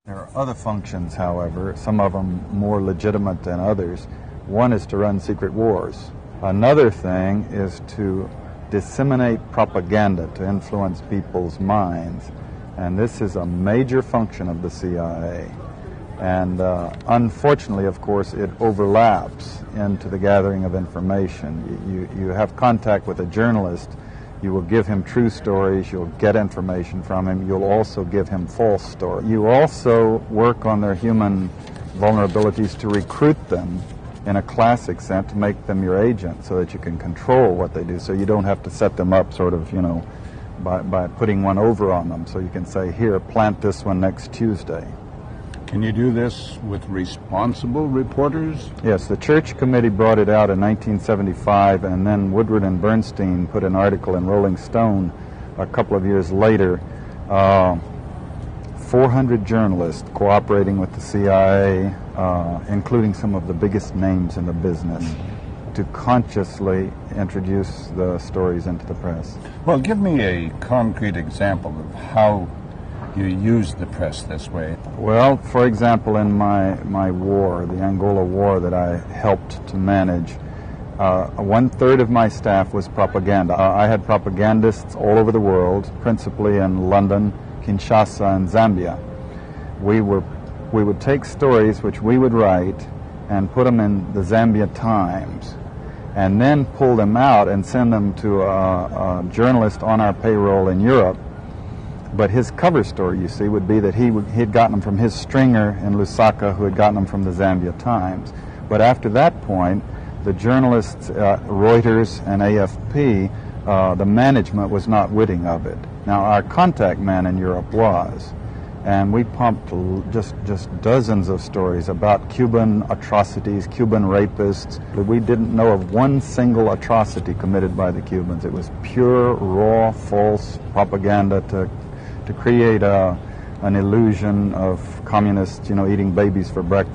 There are other functions, however, some of them more legitimate than others. One is to run secret wars. Another thing is to disseminate propaganda to influence people's minds. And this is a major function of the CIA. And unfortunately, of course, it overlaps into the gathering of information. You have contact with a journalist, you will give him true stories, you'll get information from him, you'll also give him false stories. You also work on their human vulnerabilities to recruit them in a classic sense, to make them your agent so that you can control what they do, so you don't have to set them up sort of, by putting one over on them. So you can say, here, plant this one next Tuesday. Can you do this with responsible reporters? Yes, the Church Committee brought it out in 1975, and then Woodward and Bernstein put an article in Rolling Stone a couple of years later. 400 journalists cooperating with the CIA, including some of the biggest names in the business, to consciously introduce the stories into the press. Well, give me a concrete example of how you use the press this way. Well, for example, in my war, the Angola War that I helped to manage, 1/3 of my staff was propaganda. I had propagandists all over the world, principally in London, Kinshasa, and Zambia. We would take stories which we would write and put them in the Zambia Times, and then pull them out and send them to a journalist on our payroll in Europe. But his cover story, you see, would be that he had gotten them from his stringer in Lusaka, who had gotten them from the Zambia Times. But after that point, the journalists, Reuters and AFP, the management was not witting of it. Now, our contact man in Europe was, and we pumped just dozens of stories about Cuban atrocities, Cuban rapists. We didn't know of one single atrocity committed by the Cubans. It was pure, raw, false propaganda to create an illusion of communists, eating babies for breakfast.